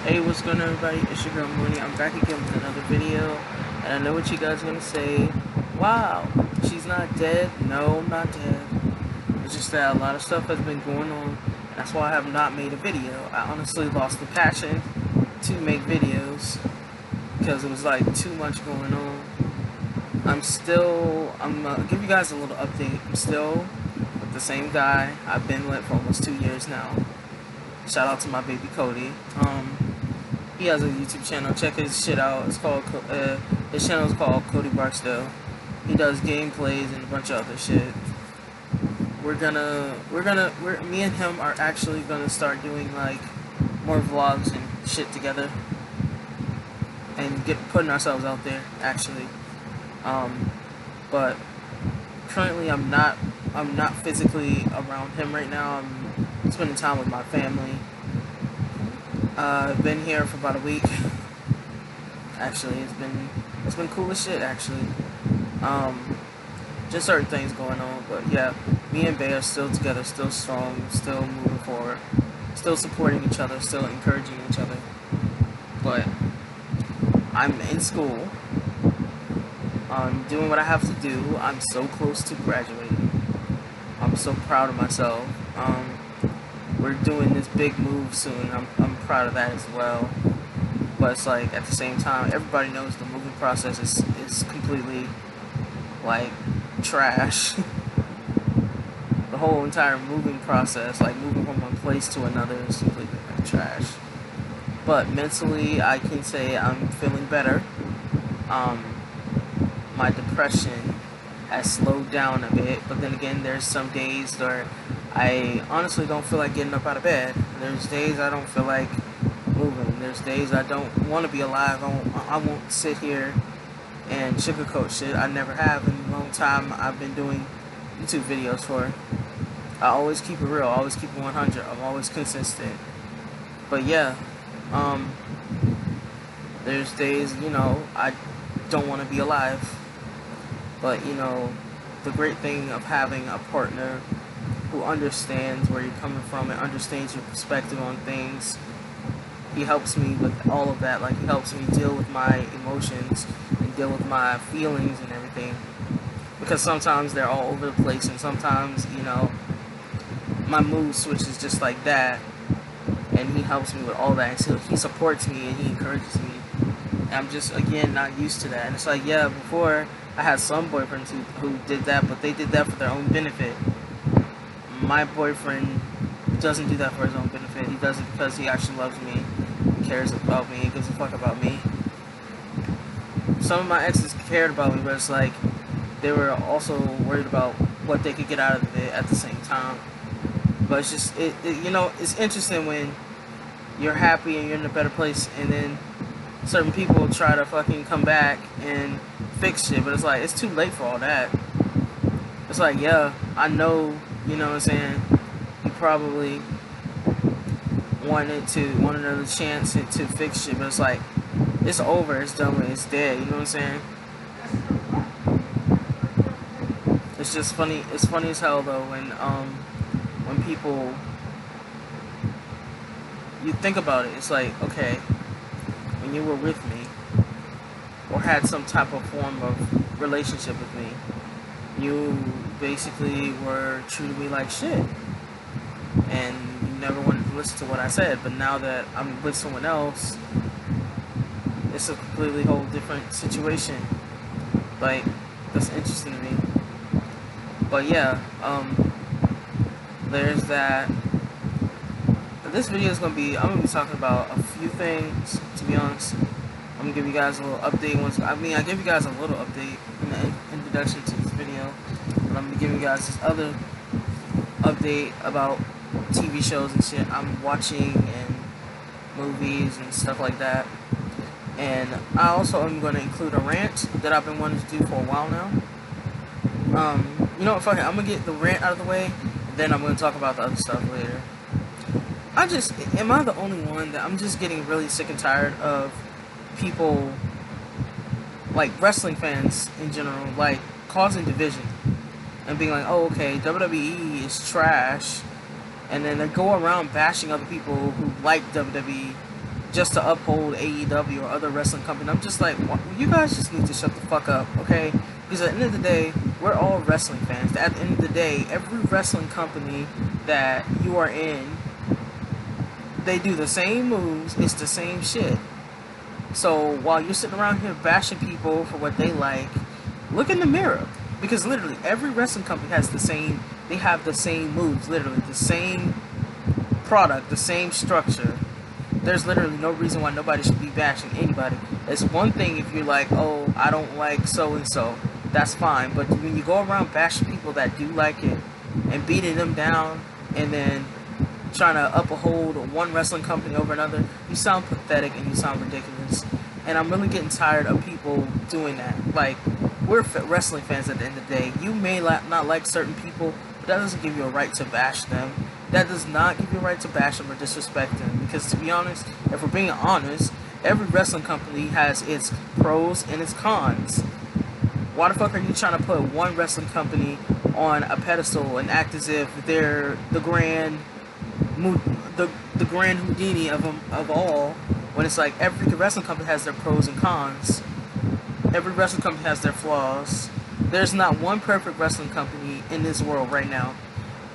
Hey, what's going on, everybody? It's your girl Mooney. I'm back again with another video, and I know what you guys are gonna say. Wow, she's not dead. No, I'm not dead. It's just that a lot of stuff has been going on, and that's why I have not made a video. I honestly lost the passion to make videos because it was like too much going on. I'm gonna give you guys a little update. I'm still with the same guy I've been with for almost 2 years now. Shout out to my baby Cody. He has a YouTube channel. Check his shit out. It's called his channel is called Cody Barksdale. He does gameplays and a bunch of other shit. Me and him are actually gonna start doing like more vlogs and shit together, and putting ourselves out there actually. But currently I'm not physically around him right now. I'm spending time with my family. I've been here for about a week. Actually, it's been cool as shit. Actually, just certain things going on. But yeah, me and Bay are still together, still strong, still moving forward, still supporting each other, still encouraging each other. But I'm in school. I'm doing what I have to do. I'm so close to graduating. I'm so proud of myself. We're doing this big move soon. I'm proud of that as well. But it's like at the same time, everybody knows the moving process is completely like trash. The whole entire moving process, like moving from one place to another, is completely like trash. But mentally, I can say I'm feeling better. My depression has slowed down a bit, but then again, there's some days where I honestly don't feel like getting up out of bed. There's days I don't feel like moving. There's days I don't want to be alive. I won't sit here and sugarcoat shit. I never have in a long time. I've been doing YouTube videos for. I always keep it real. I always keep it 100. I'm always consistent. But yeah, there's days, I don't want to be alive. But, the great thing of having a partner who understands where you're coming from and understands your perspective on things, he helps me with all of that. Like, he helps me deal with my emotions and deal with my feelings and everything. Because sometimes they're all over the place, and sometimes, my mood switches just like that. And he helps me with all that. And so he supports me and he encourages me. And I'm just, again, not used to that. And it's like, yeah, before I had some boyfriends who did that, but they did that for their own benefit. My boyfriend doesn't do that for his own benefit. He does it because he actually loves me, cares about me, gives a fuck about me. Some of my exes cared about me, but it's like they were also worried about what they could get out of it at the same time. But it's just, it's interesting when you're happy and you're in a better place, and then certain people try to fucking come back and fix shit, but it's like, it's too late for all that. It's like, yeah, I know, you know what I'm saying, you probably wanted another chance to fix shit, but it's like, it's over, it's done with, it's dead, you know what I'm saying? It's just funny, it's funny as hell though, when people, you think about it, it's like, okay, when you were with me, or had some type of form of relationship with me, you basically were treating me like shit, and you never wanted to listen to what I said. But now that I'm with someone else, it's a completely whole different situation. Like, that's interesting to me. But yeah, there's that. This video is I'm gonna be talking about a few things, to be honest. I'm gonna give you guys a little update. I gave you guys a little update in the introduction to this video, but I'm gonna give you guys this other update about TV shows and shit I'm watching and movies and stuff like that. And I also am gonna include a rant that I've been wanting to do for a while now. You know what? Fuck it. I'm gonna get the rant out of the way, then I'm gonna talk about the other stuff later. Am I the only one that I'm just getting really sick and tired of people, like wrestling fans in general, like causing division and being like, oh, okay, WWE is trash, and then they go around bashing other people who like WWE just to uphold AEW or other wrestling companies. I'm just like, you guys just need to shut the fuck up, okay? Because at the end of the day, we're all wrestling fans. At the end of the day, every wrestling company that you are in, they do the same moves, it's the same shit. So while you're sitting around here bashing people for what they like, look in the mirror. Because literally every wrestling company has they have the same moves, literally the same product, the same structure. There's literally no reason why nobody should be bashing anybody. It's one thing if you're like, oh, I don't like so and so, that's fine. But when you go around bashing people that do like it and beating them down and then trying to uphold one wrestling company over another, you sound pathetic and you sound ridiculous. And I'm really getting tired of people doing that. Like, we're wrestling fans at the end of the day. You may not like certain people, but that doesn't give you a right to bash them. That does not give you a right to bash them or disrespect them. Because to be honest, if we're being honest, every wrestling company has its pros and its cons. Why the fuck are you trying to put one wrestling company on a pedestal and act as if they're the grand Houdini of all, when it's like every wrestling company has their pros and cons. Every wrestling company has their flaws. There's not one perfect wrestling company in this world right now.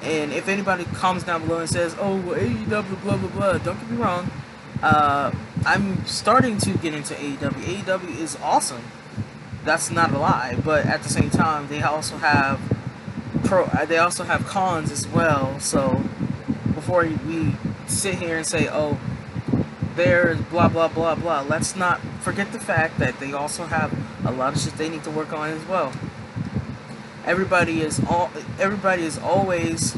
And if anybody comes down below and says, oh, well, AEW, blah, blah, blah, don't get me wrong. I'm starting to get into AEW. AEW is awesome. That's not a lie. But at the same time, they also have cons as well. So before we sit here and say, oh, there's blah, blah, blah, blah, let's not forget the fact that they also have a lot of shit they need to work on as well. Everybody is always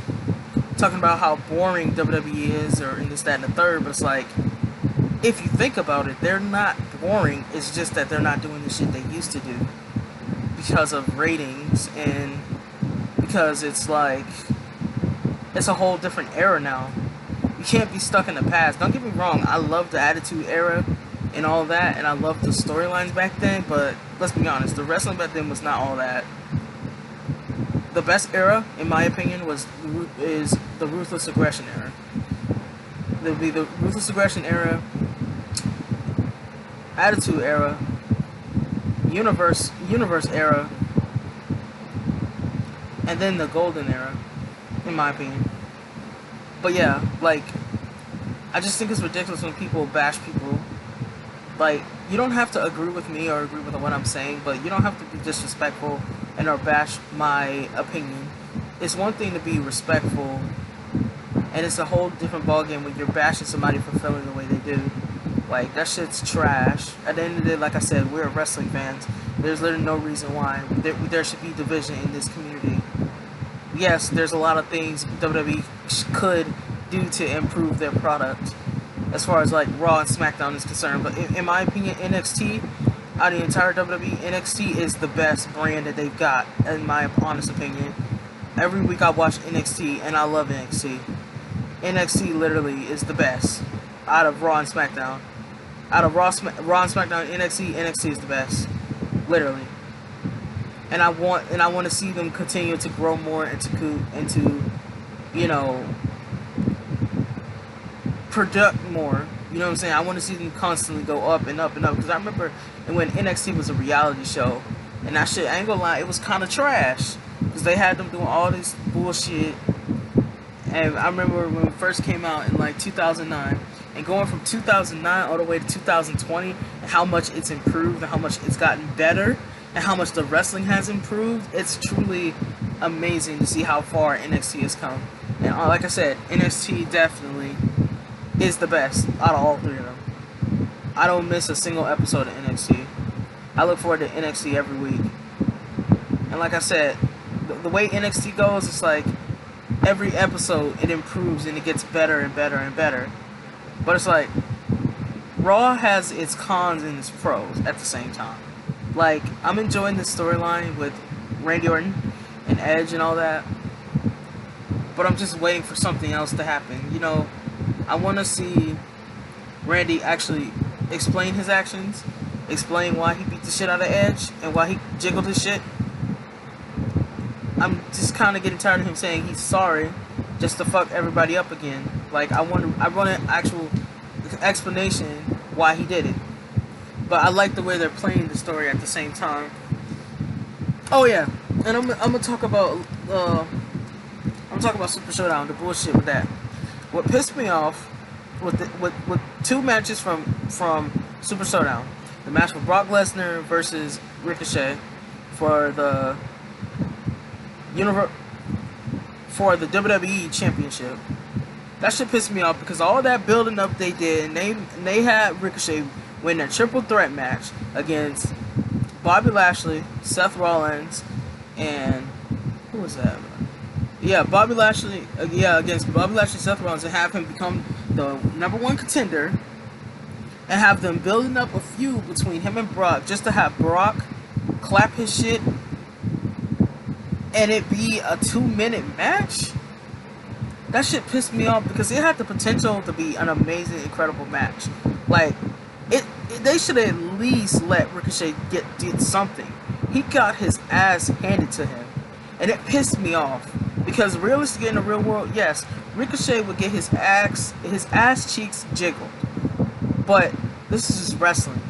talking about how boring WWE is or in this, that, and the third, but it's like, if you think about it, they're not boring. It's just that they're not doing the shit they used to do because of ratings and because it's like, it's a whole different era now. You can't be stuck in the past. Don't get me wrong, I love the Attitude Era and all that, and I love the storylines back then, but let's be honest, the wrestling back then was not all that. The best era, in my opinion, is the Ruthless Aggression era. There'll be the Ruthless Aggression era, Attitude Era, Universe era, and then the Golden Era, in my opinion. But yeah, like, I just think it's ridiculous when people bash people. Like, you don't have to agree with me or agree with what I'm saying, but you don't have to be disrespectful and or bash my opinion. It's one thing to be respectful, and it's a whole different ballgame when you're bashing somebody for feeling the way they do. Like, that shit's trash. At the end of the day, like I said, we're wrestling fans. There's literally no reason why there should be division in this community. Yes, there's a lot of things WWE could do to improve their product as far as like Raw and SmackDown is concerned, but in my opinion, NXT, out of the entire WWE, NXT is the best brand that they've got, in my honest opinion. Every week I watch NXT and I love NXT. NXT literally is the best out of Raw and SmackDown. Out of Raw and SmackDown, NXT is the best, literally. And I want to see them continue to grow more into, you know, product more. You know what I'm saying? I want to see them constantly go up and up and up. Because I remember when NXT was a reality show, and that shit, I ain't gonna lie, it was kind of trash. Because they had them doing all this bullshit. And I remember when it first came out in like 2009, and going from 2009 all the way to 2020, and how much it's improved, and how much it's gotten better, and how much the wrestling has improved. It's truly amazing to see how far NXT has come. And like I said, NXT definitely is the best out of all three of them. I don't miss a single episode of NXT. I look forward to NXT every week. And like I said, the way NXT goes, it's like every episode it improves and it gets better and better and better. But it's like Raw has its cons and its pros at the same time. Like, I'm enjoying the storyline with Randy Orton and Edge and all that, but I'm just waiting for something else to happen. You know, I want to see Randy actually explain his actions, explain why he beat the shit out of Edge and why he jiggled his shit. I'm just kind of getting tired of him saying he's sorry just to fuck everybody up again. Like, I want an actual explanation why he did it. But I like the way they're playing the story at the same time. Oh yeah, and I'm gonna talk about Super Showdown, the bullshit with that. What pissed me off with two matches from Super Showdown, the match with Brock Lesnar versus Ricochet for the WWE Championship. That shit pissed me off because all that building up they did, and they had Ricochet win a triple threat match against Bobby Lashley, Seth Rollins, and who was that? Yeah, Bobby Lashley. Against Bobby Lashley, Seth Rollins, and have him become the #1 contender, and have them building up a feud between him and Brock, just to have Brock clap his shit, and it be a 2-minute match. That shit pissed me off because it had the potential to be an amazing, incredible match. Like, they should at least let Ricochet did something. He got his ass handed to him, and it pissed me off because realistically, in the real world, yes, Ricochet would get his ass cheeks jiggled, but this is just wrestling.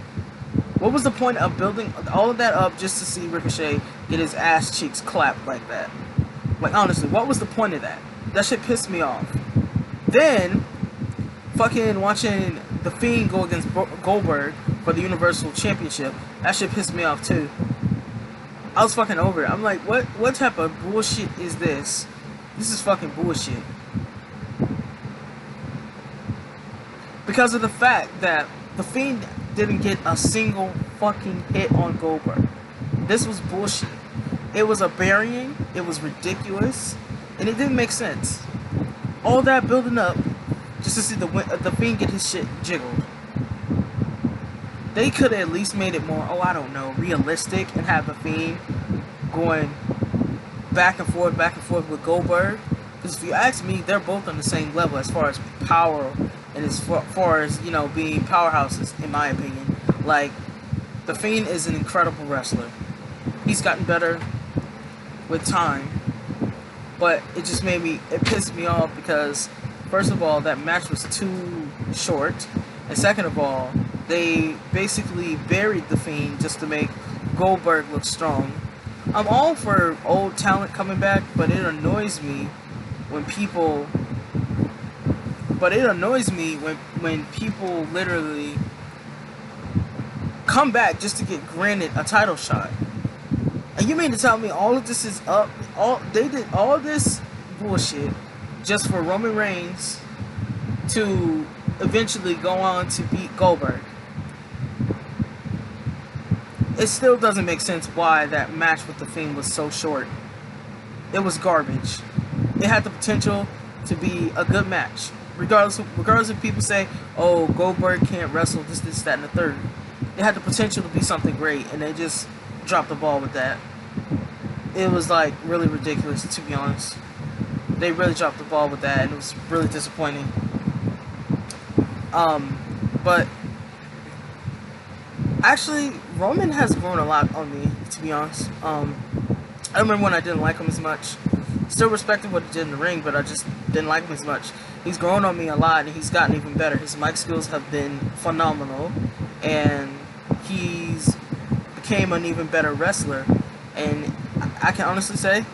What was the point of building all of that up just to see Ricochet get his ass cheeks clapped like that? Like, honestly, what was the point of that? That shit pissed me off. Then, fucking watching The Fiend go against Goldberg for the Universal Championship, that shit pissed me off too. I was fucking over it. I'm like, what type of bullshit is this? This is fucking bullshit. Because of the fact that The Fiend didn't get a single fucking hit on Goldberg. This was bullshit. It was a burying, it was ridiculous, and it didn't make sense. All that building up just to see the Fiend get his shit jiggled. They could have at least made it more, I don't know, realistic, and have the Fiend going back and forth with Goldberg. Because if you ask me, they're both on the same level as far as power and as far as, you know, being powerhouses, in my opinion. Like, the Fiend is an incredible wrestler. He's gotten better with time. But it just it pissed me off because, first of all, that match was too short. And second of all, they basically buried the Fiend just to make Goldberg look strong. I'm all for old talent coming back, but it annoys me when people literally come back just to get granted a title shot. And you mean to tell me all of this is up? They did all this bullshit just for Roman Reigns to eventually go on to beat Goldberg. It still doesn't make sense why that match with the Fiend was so short. It was garbage. It had the potential to be a good match. Regardless if people say, oh, Goldberg can't wrestle, this, that, and the third. It had the potential to be something great, and they just dropped the ball with that. It was, like, really ridiculous, to be honest. They really dropped the ball with that, and it was really disappointing. But actually, Roman has grown a lot on me, to be honest. I remember when I didn't like him as much. Still respected what he did in the ring, but I just didn't like him as much. He's grown on me a lot, and he's gotten even better. His mic skills have been phenomenal, and he's became an even better wrestler. And I can honestly say,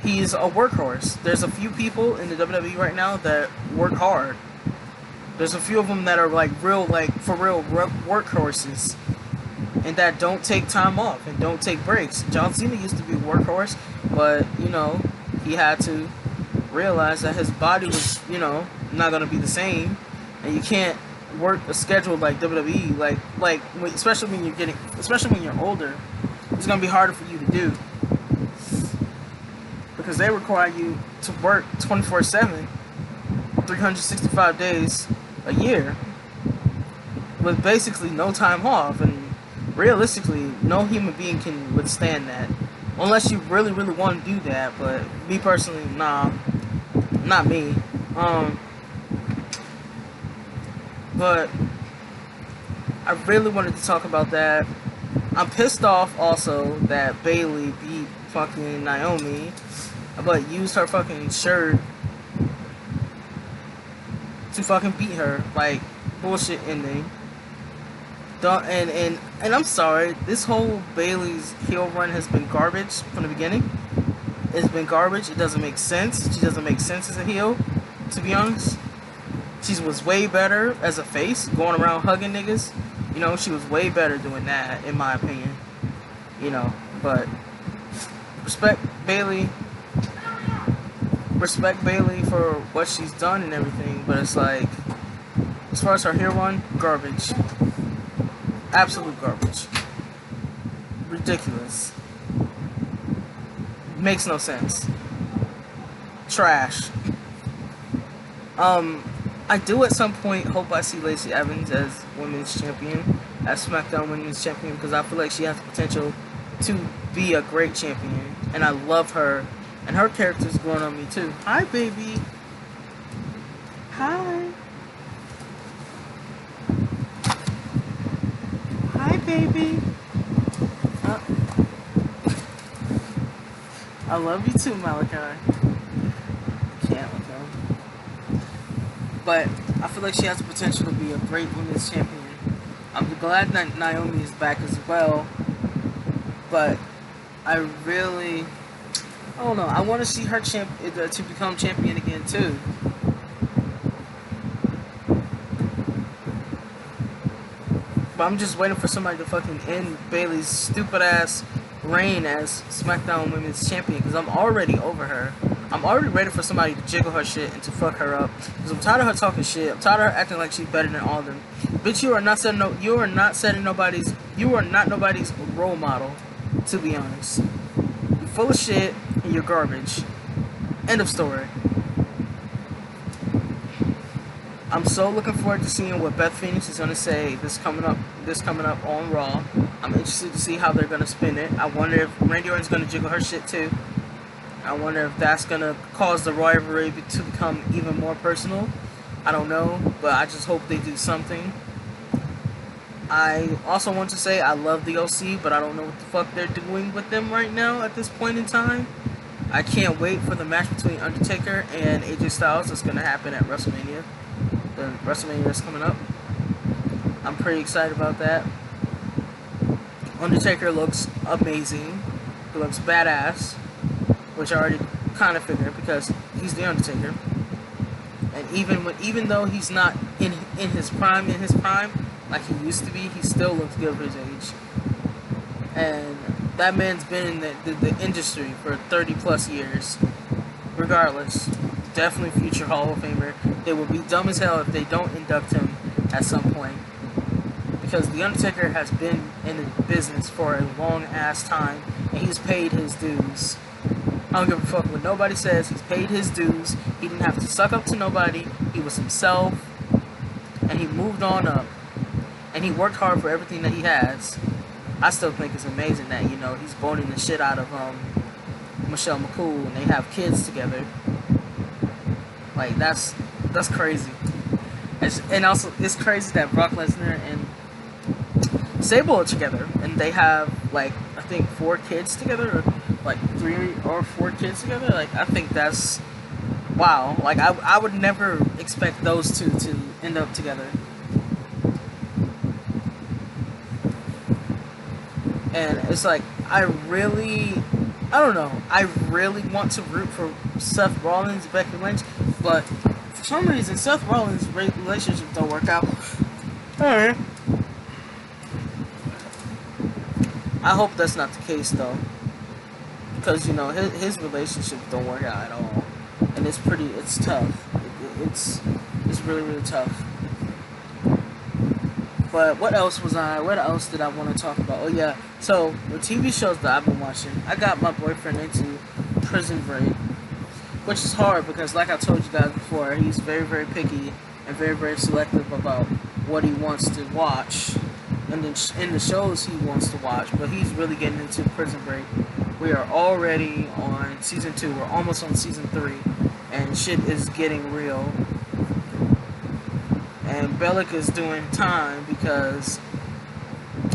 he's a workhorse. There's a few people in the WWE right now that work hard. There's a few of them that are for real workhorses, and that don't take time off and don't take breaks. John Cena used to be a workhorse, but, you know, he had to realize that his body was, you know, not going to be the same, and you can't work a schedule like WWE, especially when you're older. It's going to be harder for you to do, because they require you to work 24/7, 365 days a year, with basically no time off, and realistically, no human being can withstand that, unless you really, really want to do that. But me personally, nah, not me. But I really wanted to talk about that. I'm pissed off also that Bayley beat fucking Naomi, but used her fucking shirt to fucking beat her. Like, bullshit ending. And I'm sorry, this whole Bailey's heel run has been garbage from the beginning. It's been garbage. It doesn't make sense. She doesn't make sense as a heel, to be honest. She was way better as a face, going around hugging niggas. You know, she was way better doing that, in my opinion. You know, but respect Bailey. Respect Bailey for what she's done and everything, but it's like, as far as her heel run, garbage. Absolute garbage. Ridiculous. Makes no sense. Trash. I do at some point hope I see Lacey Evans as women's champion, as SmackDown women's champion, because I feel like she has the potential to be a great champion, and I love her, and her character's growing on me too. Hi, baby. Hi. Hi, baby. I love you too, Malachi. Can't with him. But I feel like she has the potential to be a great women's champion. I'm glad that Naomi is back as well. But I don't know. I want to see her to become champion again too. But I'm just waiting for somebody to fucking end Bailey's stupid ass reign as SmackDown Women's Champion, because I'm already over her. I'm already ready for somebody to jiggle her shit and to fuck her up. Because I'm tired of her talking shit. I'm tired of her acting like she's better than all of them. Bitch, you are not nobody's role model, to be honest. You're full of shit and you're garbage. End of story. I'm so looking forward to seeing what Beth Phoenix is gonna say this coming up on Raw. I'm interested to see how they're gonna spin it. I wonder if Randy Orton's gonna jiggle her shit too. I wonder if that's gonna cause the rivalry to become even more personal. I don't know, but I just hope they do something. I also want to say I love the OC, but I don't know what the fuck they're doing with them right now at this point in time. I can't wait for the match between Undertaker and AJ Styles that's gonna happen at WrestleMania. The WrestleMania is coming up. I'm pretty excited about that. Undertaker looks amazing. He looks badass, which I already kind of figured because he's the Undertaker. And even though he's not in his prime, like he used to be, he still looks good for his age. And that man's been in the industry for 30 plus years. Regardless, definitely future Hall of Famer. They will be dumb as hell if they don't induct him at some point. Because The Undertaker has been in the business for a long ass time, and he's paid his dues. I don't give a fuck what nobody says. He's paid his dues. He didn't have to suck up to nobody. He was himself, and he moved on up. And he worked hard for everything that he has. I still think it's amazing that, you know, he's boning the shit out of Michelle McCool, and they have kids together. Like, that's crazy. And also, it's crazy that Brock Lesnar and Sable are together, and they have, like, I think 4 kids together, or like 3 or 4 kids together. Like, I think that's wow. Like, I would never expect those two to end up together. And it's like, I really want to root for Seth Rollins, Becky Lynch, but for some reason, Seth Rollins' relationship don't work out. Alright. I hope that's not the case, though. Because, you know, his relationship don't work out at all. And it's tough. It's really, really tough. But what else did I want to talk about? Oh yeah, so the TV shows that I've been watching, I got my boyfriend into Prison Break, which is hard because, like I told you guys before, he's very, very picky and very, very selective about what he wants to watch and in the shows he wants to watch. But he's really getting into Prison Break. We are already on season 2. We're almost on season 3, and shit is getting real. And Bellic is doing time because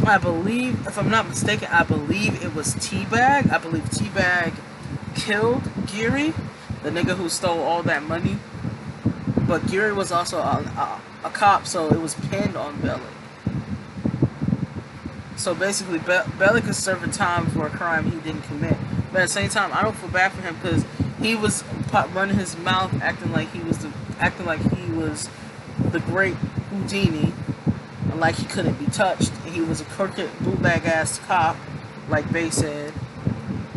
I believe, if I'm not mistaken, I believe it was Teabag. I believe Teabag killed Geary, the nigga who stole all that money. But Gary was also a cop, so it was pinned on Bellick. So basically, Bellick is serving time for a crime he didn't commit. But at the same time, I don't feel bad for him because he was running his mouth, acting like he was the great Houdini, and like he couldn't be touched. And he was a crooked, bootleg ass cop, like Bay said.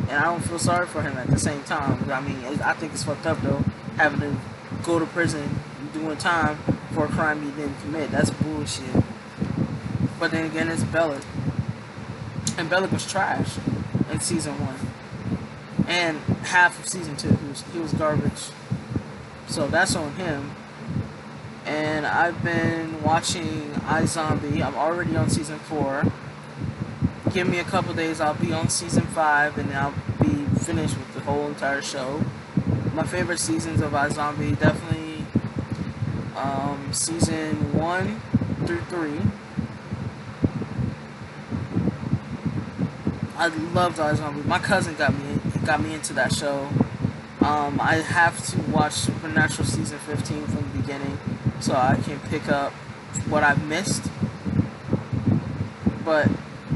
And I don't feel sorry for him at the same time. I mean, I think it's fucked up though, having to go to prison doing time for a crime you didn't commit. That's bullshit. But then again, it's Bellick. And Bellick was trash in season 1. And half of season 2. He was garbage. So that's on him. And I've been watching iZombie. I'm already on season 4. Give me a couple days, I'll be on season 5, and I'll be finished with the whole entire show. My favorite seasons of iZombie, definitely season 1 through 3. I loved iZombie. My cousin got me into that show. I have to watch Supernatural season 15 from the beginning so I can pick up what I've missed. But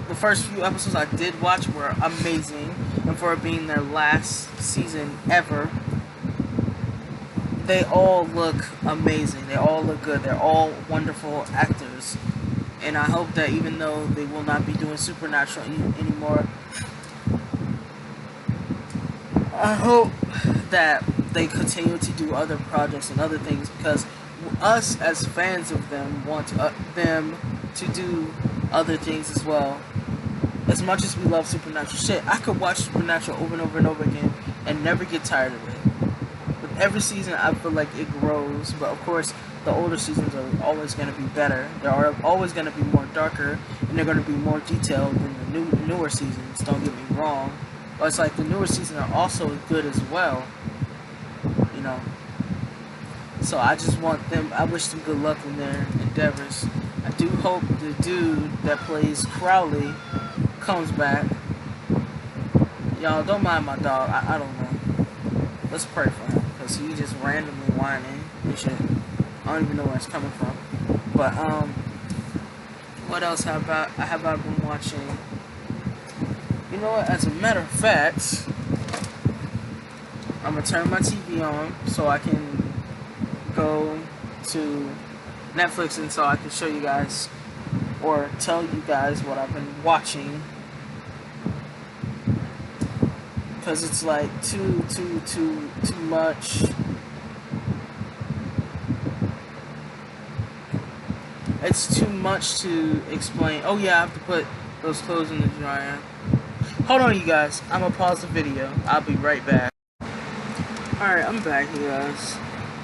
the first few episodes I did watch were amazing, and for it being their last season ever, they all look amazing. They all look good. They're all wonderful actors. And I hope that even though they will not be doing Supernatural anymore, I hope that they continue to do other projects and other things, because us as fans of them want them to do other things as well. As much as we love Supernatural shit, I could watch Supernatural over and over and over again and never get tired of it. With every season, I feel like it grows, but of course, the older seasons are always going to be better. They are always going to be more darker, and they're going to be more detailed than the newer seasons, don't get me wrong. But it's like the newer seasons are also good as well, you know. So I just want them, I wish them good luck in their endeavors. I do hope the dude that plays Crowley comes back. Y'all, don't mind my dog, I don't know. Let's pray for him, because he just randomly whining and shit. I don't even know where it's coming from. But, what else have I been watching? You know what, as a matter of fact, I'm gonna turn my TV on so I can go to Netflix and so I can show you guys or tell you guys what I've been watching. Because it's like too much. It's too much to explain. Oh yeah, I have to put those clothes in the dryer. Hold on, you guys. I'm gonna pause the video. I'll be right back. Alright, I'm back, you guys.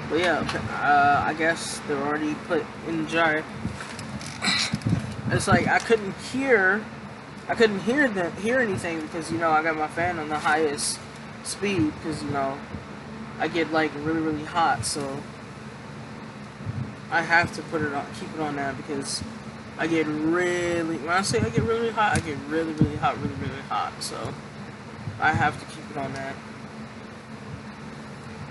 But yeah, I guess they're already put in the dryer. It's like I couldn't hear anything because, you know, I got my fan on the highest speed because, you know, I get like really, really hot, so I have to put it on, keep it on that, because I get really, when I say I get really hot, I get really, really hot, really, really hot, so I have to keep it on that.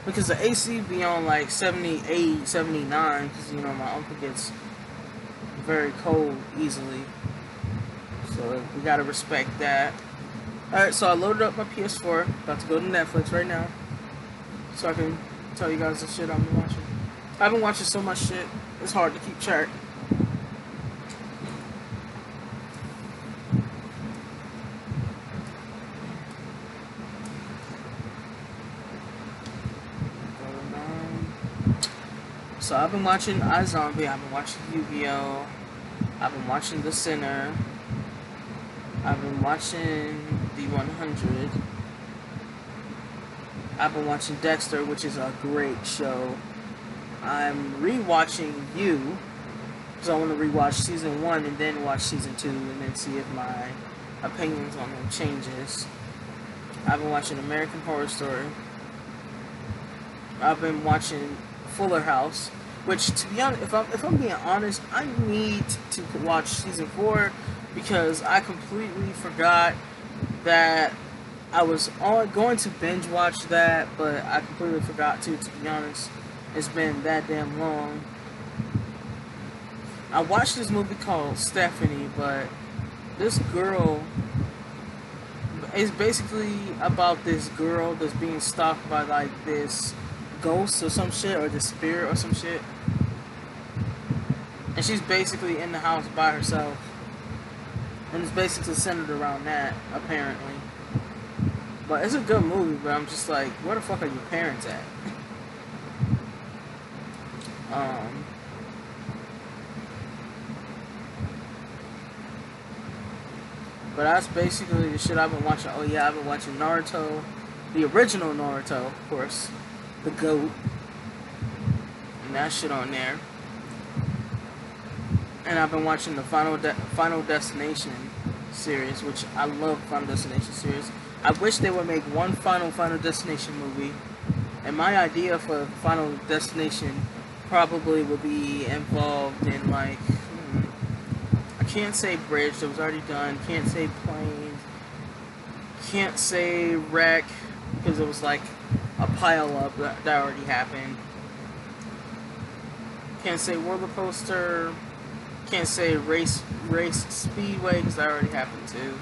Because the AC be on like 78, 79, because, you know, my uncle gets very cold easily. So we gotta respect that. Alright, so I loaded up my PS4, about to go to Netflix right now, so I can tell you guys the shit I've been watching. I've been watching so much shit, it's hard to keep track. So I've been watching iZombie, I've been watching Yu-Gi-Oh!, I've been watching The Sinner, I've been watching The 100, I've been watching Dexter, which is a great show. I'm rewatching You, because I want to rewatch season 1 and then watch season 2 and then see if my opinions on them changes. I've been watching American Horror Story. I've been watching Fuller House, which, to be honest, if I'm being honest, I need to watch season 4 because I completely forgot that I was going to binge watch that, but I completely forgot to be honest. It's been that damn long. I watched this movie called Stephanie, but this girl, it's basically about this girl that's being stalked by like this ghost or some shit, or the spirit or some shit. And she's basically in the house by herself. And it's basically centered around that, apparently. But it's a good movie, but I'm just like, where the fuck are your parents at? But that's basically the shit I've been watching. Oh yeah, I've been watching Naruto. The original Naruto, of course. The GOAT. And that shit on there. And I've been watching the Final Destination series, which I love Final Destination series. I wish they would make one Final Destination movie. And my idea for Final Destination probably would be involved in like, I can't say bridge, that was already done. Can't say planes. Can't say wreck, because it was like a pile up that already happened. Can't say roller coaster. Can't say race speedway, because that already happened too.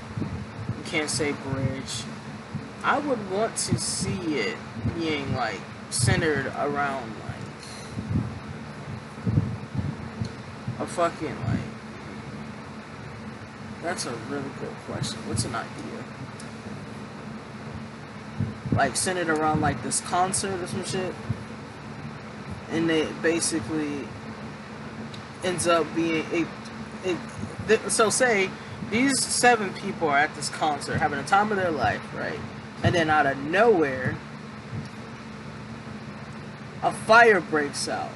Can't say bridge. I would want to see it being like centered around like a fucking like. That's a really good question. What's an idea? Like centered around like this concert or some shit, and it basically ends up being so say these 7 people are at this concert having the time of their life, right? And then out of nowhere, a fire breaks out.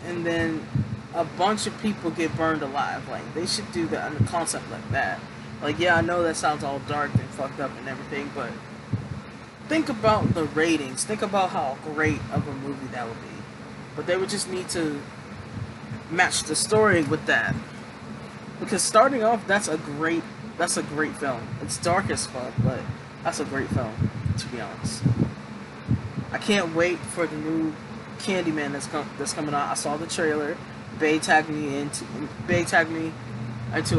And then a bunch of people get burned alive. Like, they should do that on a concept like that. Like, yeah, I know that sounds all dark and fucked up and everything, but think about the ratings. Think about how great of a movie that would be. But they would just need to match the story with that. Because starting off, that's a great film. It's dark as fuck, but that's a great film, to be honest. I can't wait for the new Candyman that's coming out. I saw the trailer. Bae tagged me into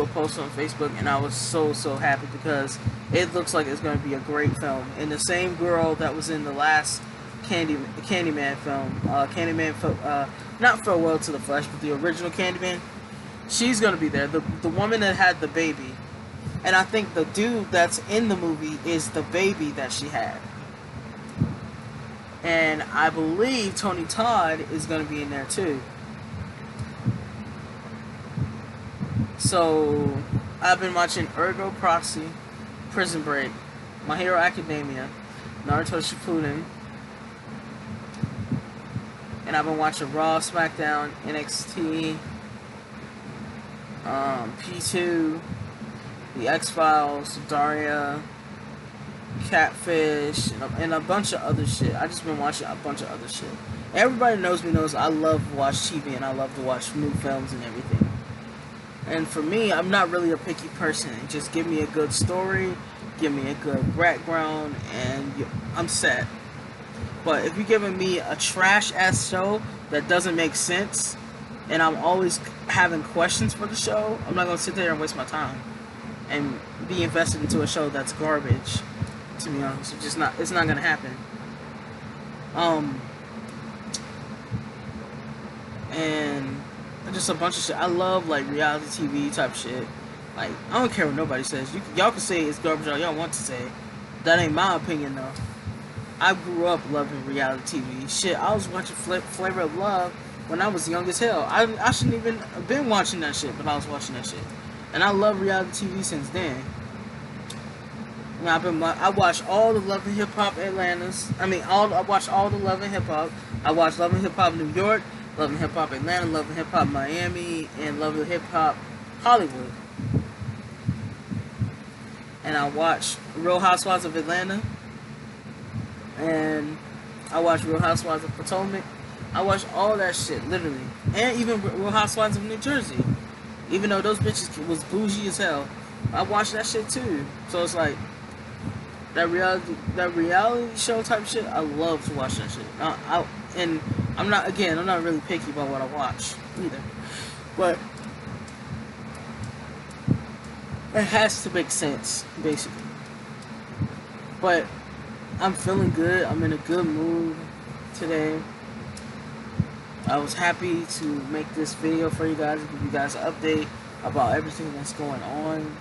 a post on Facebook, and I was so happy because it looks like it's going to be a great film. And the same girl that was in the last Candyman film, not Farewell to the Flesh, but the original Candyman, she's going to be there. The woman that had the baby. And I think the dude that's in the movie is the baby that she had. And I believe Tony Todd is going to be in there too. So, I've been watching Ergo Proxy, Prison Break, My Hero Academia, Naruto Shippuden, and I've been watching Raw, SmackDown, NXT, P2, The X-Files, Daria, Catfish, and a bunch of other shit. I just been watching a bunch of other shit. Everybody knows I love to watch TV and I love to watch new films and everything. And for me, I'm not really a picky person. Just give me a good story, give me a good background, and I'm set. But if you're giving me a trash-ass show that doesn't make sense, and I'm always having questions for the show, I'm not going to sit there and waste my time and be invested into a show that's garbage, to be honest. It's not going to happen. And just a bunch of shit. I love like reality TV type shit. Like, I don't care what nobody says. Y'all can say it's garbage all y'all want to say. That ain't my opinion though. I grew up loving reality TV. Shit, I was watching Flavor of Love when I was young as hell. I shouldn't even have been watching that shit, but I was watching that shit. And I love reality TV since then. I watched all the Love and Hip Hop Atlantas. I watched all the Love and Hip Hop. I watched Love and Hip Hop New York, Love and Hip Hop Atlanta, Love and Hip Hop Miami, and Love and Hip Hop Hollywood. And I watched Real Housewives of Atlanta. And I watched Real Housewives of Potomac. I watched all that shit, literally. And even Real Housewives of New Jersey. Even though those bitches was bougie as hell. I watched that shit too. So it's like, that reality show type shit, I love to watch that shit. And I'm not really picky about what I watch either, but it has to make sense, basically. But I'm feeling good. I'm in a good mood today. I was happy to make this video for you guys, give you guys an update about everything that's going on.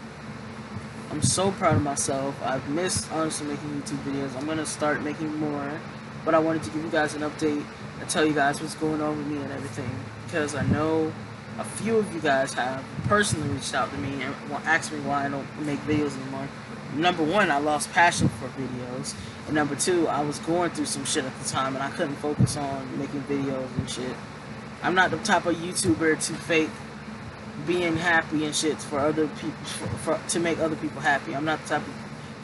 I'm so proud of myself. I've missed, honestly, making YouTube videos. I'm going to start making more. But I wanted to give you guys an update and tell you guys what's going on with me and everything. Because I know a few of you guys have personally reached out to me and asked me why I don't make videos anymore. Number one, I lost passion for videos. And number two, I was going through some shit at the time and I couldn't focus on making videos and shit. I'm not the type of YouTuber to fake being happy and shit for other people, to make other people happy. I'm not the type of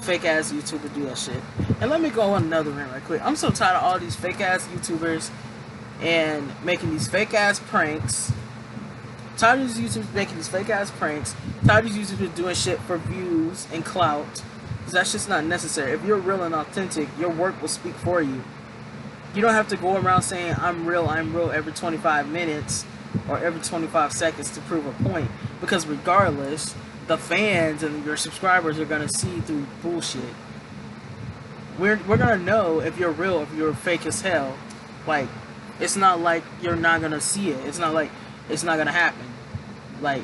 fake ass YouTuber to do that shit. And let me go on another rant right quick. I'm so tired of all these fake ass YouTubers and making these fake ass pranks. Tired of these YouTubers making these fake ass pranks. Tired of these YouTubers doing shit for views and clout. Because that's just not necessary. If you're real and authentic, your work will speak for you. You don't have to go around saying I'm real every 25 minutes or every 25 seconds to prove a point. Because regardless, the fans and your subscribers are going to see through bullshit. We're going to know if you're real, if you're fake as hell. Like, it's not like you're not going to see it. It's not like it's not going to happen. Like,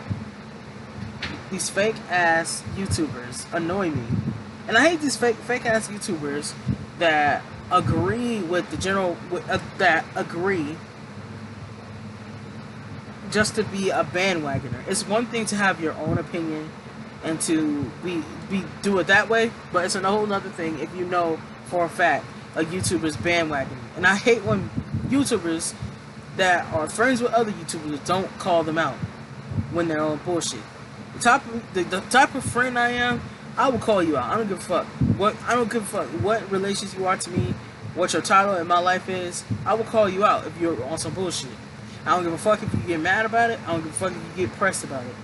these fake ass YouTubers annoy me. And I hate these fake ass YouTubers that agree with the general, that agree just to be a bandwagoner. It's one thing to have your own opinion and to do it that way, but it's a whole other thing if you know for a fact a YouTuber's bandwagoning. And I hate when YouTubers that are friends with other YouTubers don't call them out when they're on bullshit. The type of friend I am, I will call you out. I don't give a fuck what relations you are to me, what your title in my life is. I will call you out if you're on some bullshit. I don't give a fuck if you get mad about it. I don't give a fuck if you get pressed about it.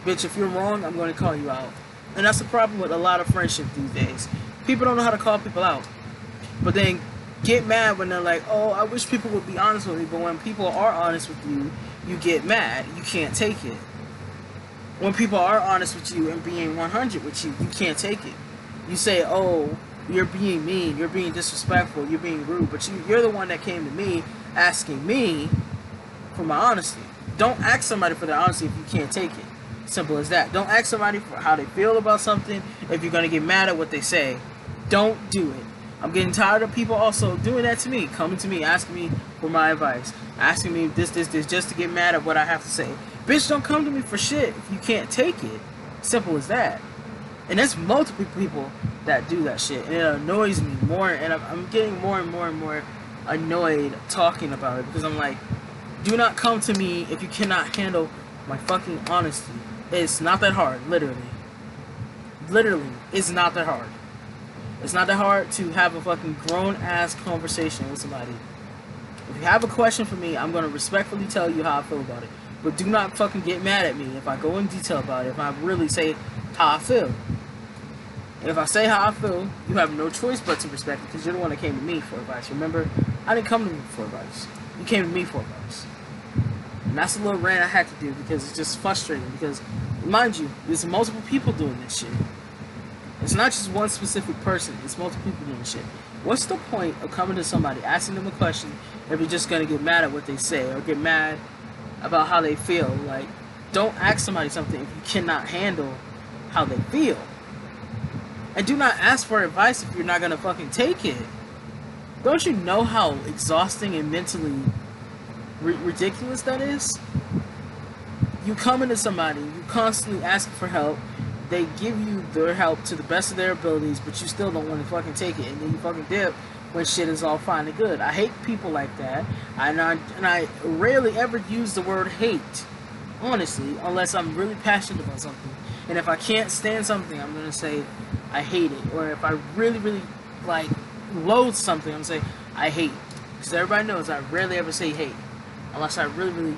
Bitch, if you're wrong, I'm going to call you out. And that's the problem with a lot of friendship these days. People don't know how to call people out. But then get mad when they're like, oh, I wish people would be honest with me. But when people are honest with you, you get mad. You can't take it. When people are honest with you and being 100 with you, you can't take it. You say, oh, you're being mean, you're being disrespectful, you're being rude. But you're the one that came to me asking me for my honesty. Don't ask somebody for their honesty if you can't take it. Simple as that. Don't ask somebody for how they feel about something if you're going to get mad at what they say. Don't do it. I'm getting tired of people also doing that to me. Coming to me, asking me for my advice. Asking me this, just to get mad at what I have to say. Bitch, don't come to me for shit if you can't take it. Simple as that. And there's multiple people that do that shit. And it annoys me more. And I'm getting more and more annoyed talking about it. Because I'm like, do not come to me if you cannot handle my fucking honesty. It's not that hard, literally. Literally, it's not that hard. It's not that hard to have a fucking grown-ass conversation with somebody. If you have a question for me, I'm going to respectfully tell you how I feel about it. But do not fucking get mad at me if I go in detail about it, if I really say how I feel. And if I say how I feel, you have no choice but to respect it, because you're the one that came to me for advice. Remember, I didn't come to you for advice. You came to me for advice. And that's a little rant I had to do because it's just frustrating. Because, mind you, there's multiple people doing this shit. It's not just one specific person. It's multiple people doing this shit. What's the point of coming to somebody, asking them a question, if you're just going to get mad at what they say or get mad about how they feel? Like, don't ask somebody something if you cannot handle how they feel. And do not ask for advice if you're not going to fucking take it. Don't you know how exhausting and mentally ridiculous that is? You come into somebody, you constantly ask for help, they give you their help to the best of their abilities, but you still don't want to fucking take it, and then you fucking dip when shit is all fine and good. I hate people like that, and I rarely ever use the word hate, honestly, unless I'm really passionate about something. And if I can't stand something, I'm gonna say I hate it. Or if I really like loathe something, I'm gonna say I hate. Because everybody knows I rarely ever say hate, unless I really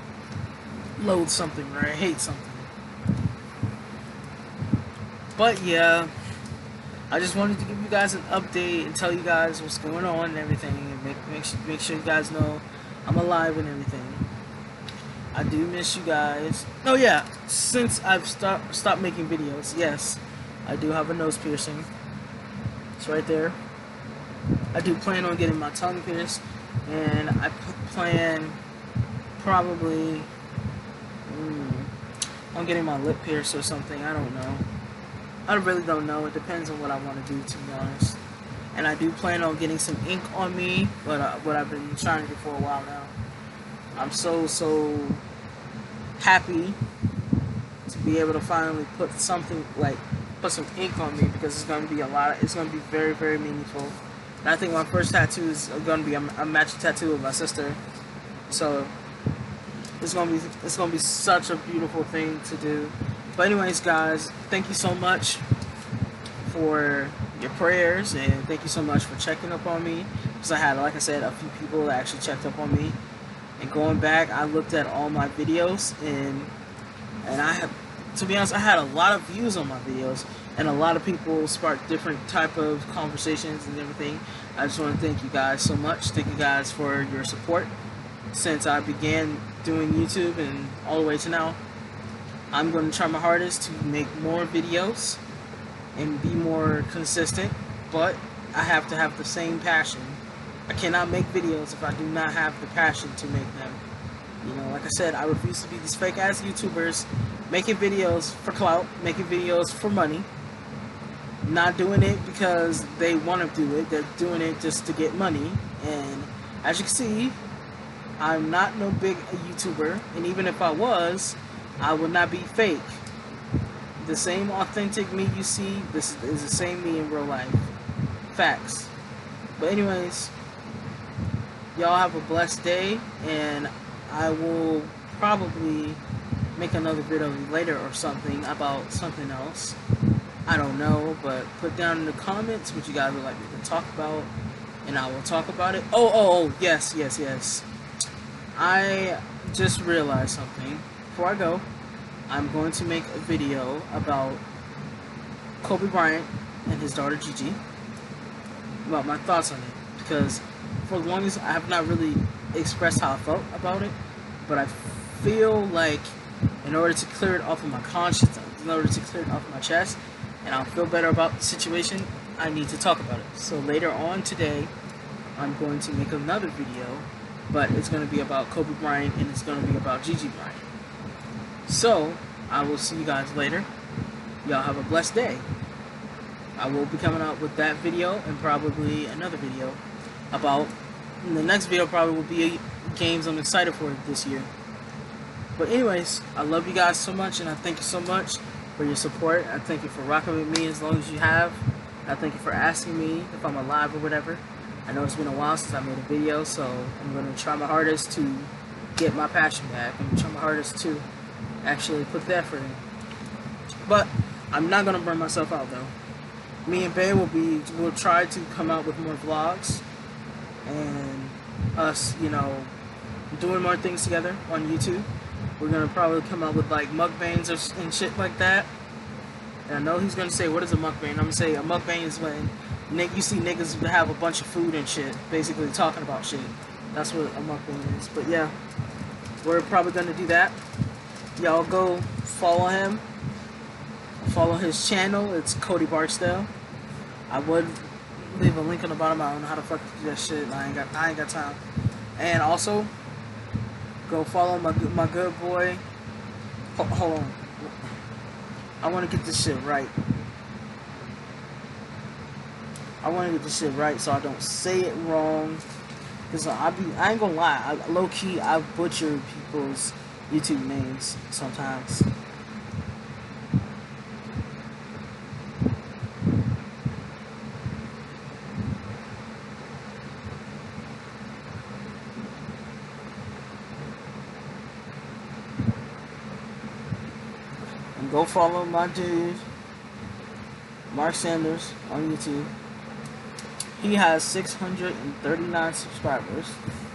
loathe something or I hate something. But yeah, I just wanted to give you guys an update and tell you guys what's going on and everything, and make sure you guys know I'm alive and everything. I do miss you guys. Oh yeah, since I've stopped making videos, yes, I do have a nose piercing. It's right there. I do plan on getting my tongue pierced, and I plan probably on getting my lip pierced or something. I don't know. I really don't know. It depends on what I want to do, to be honest. And I do plan on getting some ink on me, but what I've been trying to do for a while now. I'm so happy to be able to finally put something, like put some ink on me, because it's going to be it's going to be very, very meaningful. And I think my first tattoo is going to be a matching tattoo of my sister. So it's going to be such a beautiful thing to do. But anyways, guys, thank you so much for your prayers, and thank you so much for checking up on me, because I had, like I said, a few people that actually checked up on me. And going back, I looked at all my videos, and I have, to be honest, I had a lot of views on my videos, and a lot of people sparked different type of conversations and everything. I just want to thank you guys so much. Thank you guys for your support since I began doing YouTube and all the way to now. I'm going to try my hardest to make more videos and be more consistent, but I have to have the same passion. I cannot make videos if I do not have the passion to make them. You know, like I said, I refuse to be these fake ass YouTubers making videos for clout, making videos for money, not doing it because they want to do it. They're doing it just to get money. And as you can see, I'm not no big YouTuber, and even if I was, I would not be fake. The same authentic me you see, this is the same me in real life. Facts. But anyways, y'all have a blessed day, and I will probably make another video later or something about something else. I don't know, but put down in the comments what you guys would like me to talk about, and I will talk about it. Oh, yes. I just realized something. Before I go, I'm going to make a video about Kobe Bryant and his daughter Gigi, about my thoughts on it, because for the longest I have not really expressed how I felt about it, but I feel like in order to clear it off of my conscience, in order to clear it off of my chest, and I'll feel better about the situation, I need to talk about it. So later on today, I'm going to make another video, but it's going to be about Kobe Bryant, and it's going to be about Gigi Bryant. So, I will see you guys later. Y'all have a blessed day. I will be coming out with that video and probably another video about, the next video probably will be games I'm excited for this year. But anyways, I love you guys so much, and I thank you so much for your support. I thank you for rocking with me as long as you have. I thank you for asking me if I'm alive or whatever. I know it's been a while since I made a video, so I'm going to try my hardest to get my passion back. I'm going to try my hardest to actually put the effort in. But I'm not going to burn myself out, though. Me and Bay will try to come out with more vlogs, and us, you know, doing more things together on YouTube. We're going to probably come out with like mukbangs and shit like that. And I know he's going to say, what is a mukbang? I'm going to say a mukbang is when you see niggas have a bunch of food and shit, basically talking about shit. That's what a mukbang is. But yeah, we're probably going to do that. Y'all go follow him. Follow his channel. It's Cody Barksdale. I would leave a link on the bottom. I don't know how to fuck do that shit. I ain't got time. And also, go follow my good boy. Hold on. I want to get this shit right. I want to get this shit right so I don't say it wrong. Cause I ain't gonna lie. Low key, I butcher people's YouTube names sometimes. And go follow my dude, Mark Sanders, on YouTube. He has 639 subscribers.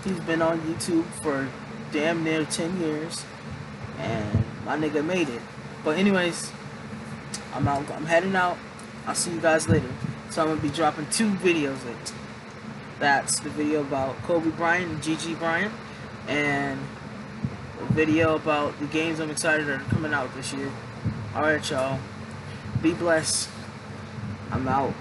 He's been on YouTube for damn near 10 years. And my nigga made it. But anyways, I'm heading out. I'll see you guys later. So I'm gonna be dropping 2 videos later. That's the video about Kobe Bryant and Gigi Bryant, and a video about the games I'm excited that are coming out this year. Alright, y'all. Be blessed. I'm out.